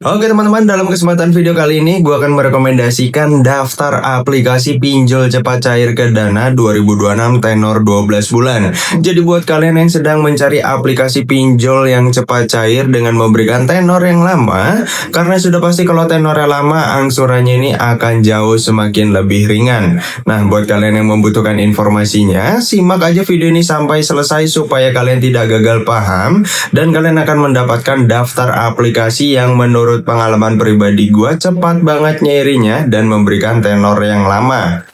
Oke teman-teman, dalam kesempatan video kali ini gue akan merekomendasikan daftar aplikasi pinjol cepat cair ke Dana 2026 tenor 12 bulan. Jadi buat kalian yang sedang mencari aplikasi pinjol yang cepat cair dengan memberikan tenor yang lama, karena sudah pasti kalau tenornya lama, angsurannya ini akan jauh semakin lebih ringan. Nah, buat kalian yang membutuhkan informasinya, simak aja video ini sampai selesai supaya kalian tidak gagal paham dan kalian akan mendapatkan daftar aplikasi yang menurut pengalaman pribadi gue cepat banget nyairinya dan memberikan tenor yang lama.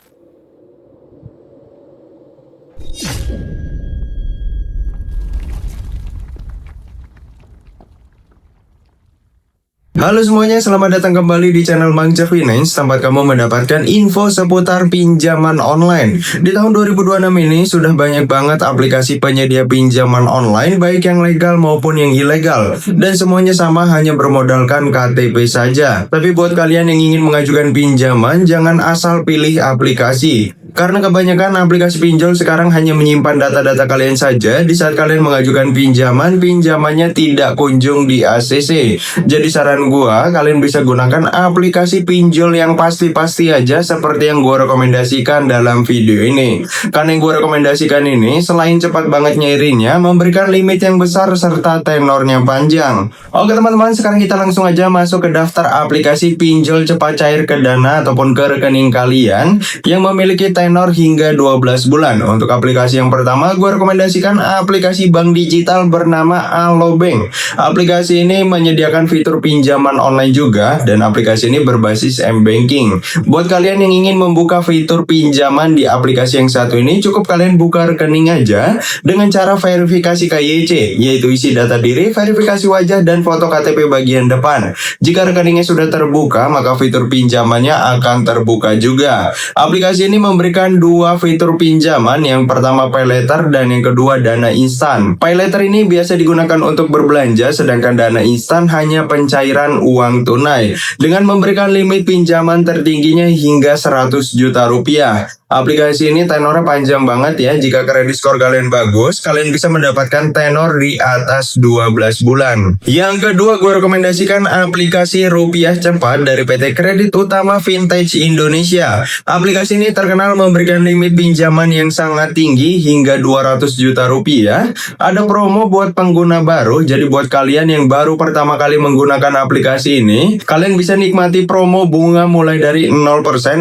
Halo semuanya, selamat datang kembali di channel Mang Ceh Finance, tempat kamu mendapatkan info seputar pinjaman online. Di tahun 2026 ini sudah banyak banget aplikasi penyedia pinjaman online, baik yang legal maupun yang ilegal. Dan semuanya sama, hanya bermodalkan KTP saja. Tapi buat kalian yang ingin mengajukan pinjaman, jangan asal pilih aplikasi. Karena kebanyakan aplikasi pinjol sekarang hanya menyimpan data-data kalian saja. Di saat kalian mengajukan pinjaman, pinjamannya tidak kunjung di ACC. Jadi saran gua, kalian bisa gunakan aplikasi pinjol yang pasti-pasti aja seperti yang gua rekomendasikan dalam video ini. Karena yang gua rekomendasikan ini, selain cepat banget nyairinnya, memberikan limit yang besar serta tenornya panjang. Oke teman-teman, sekarang kita langsung aja masuk ke daftar aplikasi pinjol cepat cair ke Dana ataupun ke rekening kalian yang memiliki tenor hingga 12 bulan. Untuk aplikasi yang pertama, gue rekomendasikan aplikasi bank digital bernama Alobank. Aplikasi ini menyediakan fitur pinjaman online juga, dan aplikasi ini berbasis m-banking. Buat kalian yang ingin membuka fitur pinjaman di aplikasi yang satu ini, cukup kalian buka rekening aja dengan cara verifikasi KYC, yaitu isi data diri, verifikasi wajah, dan foto KTP bagian depan. Jika rekeningnya sudah terbuka, maka fitur pinjamannya akan terbuka juga. Aplikasi ini memberikan dua fitur pinjaman, yang pertama pay later dan yang kedua dana instan. Pay later ini biasa digunakan untuk berbelanja, sedangkan dana instan hanya pencairan uang tunai dengan memberikan limit pinjaman tertingginya hingga 100 juta rupiah. Aplikasi ini tenornya panjang banget ya. Jika kredit skor kalian bagus, kalian bisa mendapatkan tenor di atas 12 bulan. Yang kedua, gue rekomendasikan aplikasi Rupiah Cepat dari PT Kredit Utama Vintage Indonesia. Aplikasi ini terkenal memberikan limit pinjaman yang sangat tinggi hingga 200 juta rupiah. Ada promo buat pengguna baru, jadi buat kalian yang baru pertama kali menggunakan aplikasi ini, kalian bisa nikmati promo bunga mulai dari 0%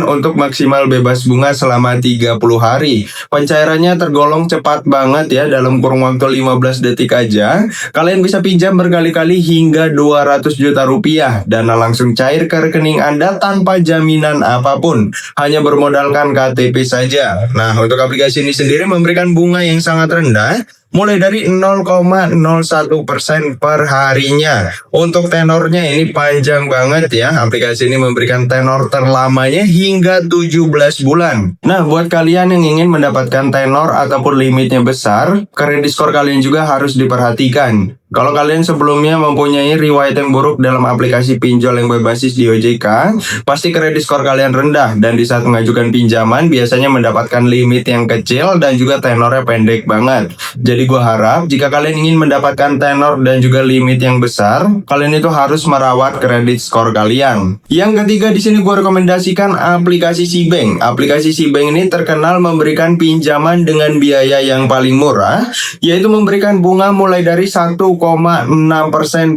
untuk maksimal bebas bunga selama 30 hari. Pencairannya tergolong cepat banget ya, dalam kurun waktu 15 detik aja. Kalian bisa pinjam berkali-kali hingga 200 juta rupiah. Dana langsung cair ke rekening Anda tanpa jaminan apapun. Hanya bermodalkan KTP saja. Nah, untuk aplikasi ini sendiri memberikan bunga yang sangat rendah, mulai dari 0,01% per harinya. Untuk tenornya ini panjang banget ya. Aplikasi ini memberikan tenor terlamanya hingga 17 bulan. Nah, buat kalian yang ingin mendapatkan tenor ataupun limitnya besar, kredit skor kalian juga harus diperhatikan. Kalau kalian sebelumnya mempunyai riwayat yang buruk dalam aplikasi pinjol yang berbasis di OJK, pasti kredit skor kalian rendah, dan di saat mengajukan pinjaman biasanya mendapatkan limit yang kecil dan juga tenornya pendek banget. Jadi gue harap jika kalian ingin mendapatkan tenor dan juga limit yang besar, kalian itu harus merawat kredit skor kalian. Yang ketiga, di sini gue rekomendasikan aplikasi SeaBank. Aplikasi SeaBank ini terkenal memberikan pinjaman dengan biaya yang paling murah, yaitu memberikan bunga mulai dari 1,6%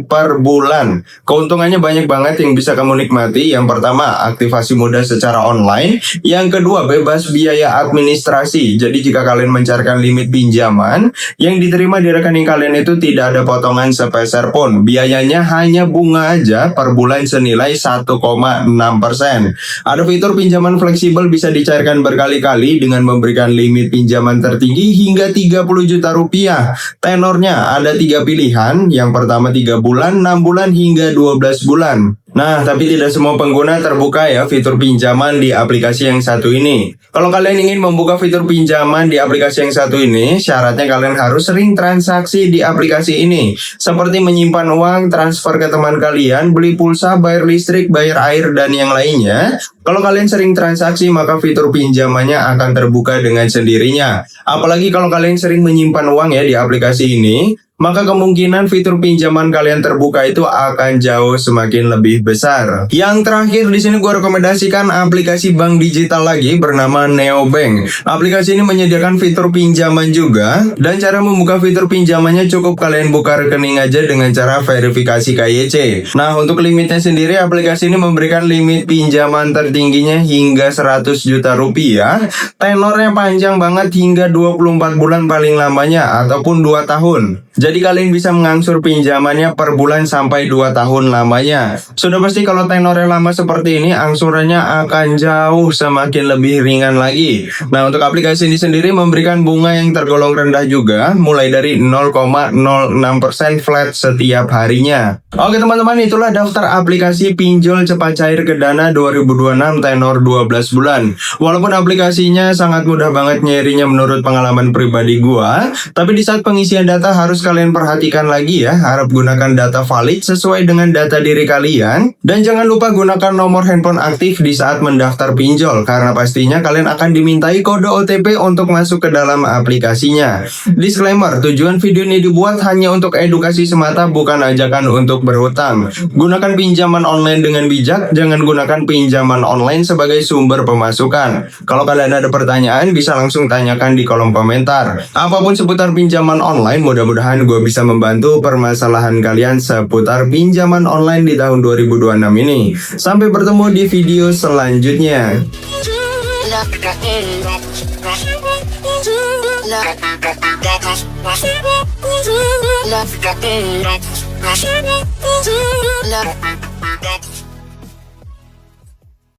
per bulan. Keuntungannya banyak banget yang bisa kamu nikmati. Yang pertama, aktivasi mudah secara online. Yang kedua, bebas biaya administrasi. Jadi jika kalian mencarikan limit pinjaman, yang diterima di rekening kalian itu tidak ada potongan sepeser pun. Biayanya hanya bunga aja per bulan senilai 1,6%. Ada fitur pinjaman fleksibel, bisa dicairkan berkali-kali dengan memberikan limit pinjaman tertinggi hingga 30 juta rupiah. Tenornya ada 3 pilihan. Yang pertama 3 bulan, 6 bulan hingga 12 bulan. Nah, tapi tidak semua pengguna terbuka ya fitur pinjaman di aplikasi yang satu ini. Kalau kalian ingin membuka fitur pinjaman di aplikasi yang satu ini, syaratnya kalian harus sering transaksi di aplikasi ini. Seperti menyimpan uang, transfer ke teman kalian, beli pulsa, bayar listrik, bayar air, dan yang lainnya. Kalau kalian sering transaksi, maka fitur pinjamannya akan terbuka dengan sendirinya. Apalagi kalau kalian sering menyimpan uang ya di aplikasi ini. maka kemungkinan fitur pinjaman kalian terbuka itu akan jauh semakin lebih besar. Yang terakhir di sini gue rekomendasikan aplikasi bank digital lagi bernama Neobank. Aplikasi ini menyediakan fitur pinjaman juga, dan cara membuka fitur pinjamannya cukup kalian buka rekening aja dengan cara verifikasi KYC. Nah, untuk limitnya sendiri, aplikasi ini memberikan limit pinjaman tertingginya hingga 100 juta rupiah. Tenornya panjang banget hingga 24 bulan paling lamanya ataupun 2 tahun. Jadi kalian bisa mengangsur pinjamannya per bulan sampai 2 tahun lamanya. Sudah pasti kalau tenornya lama seperti ini, angsurannya akan jauh semakin lebih ringan lagi. Nah, untuk aplikasi ini sendiri memberikan bunga yang tergolong rendah juga, mulai dari 0,06% flat setiap harinya. Oke teman-teman, itulah daftar aplikasi pinjol cepat cair ke Dana 2026 tenor 12 bulan. Walaupun aplikasinya sangat mudah banget nyarinya menurut pengalaman pribadi gua, tapi di saat pengisian data harus kalian perhatikan lagi ya. Harap gunakan data valid sesuai dengan data diri kalian, dan jangan lupa gunakan nomor handphone aktif di saat mendaftar pinjol, karena pastinya kalian akan dimintai kode OTP untuk masuk ke dalam aplikasinya. Disclaimer, tujuan video ini dibuat hanya untuk edukasi semata, bukan ajakan untuk berhutang. Gunakan pinjaman online dengan bijak, jangan gunakan pinjaman online sebagai sumber pemasukan. Kalau kalian ada pertanyaan, bisa langsung tanyakan di kolom komentar. Apapun seputar pinjaman online, mudah-mudahan gue bisa membantu permasalahan kalian seputar pinjaman online di tahun 2026 ini. Sampai bertemu di video selanjutnya. Love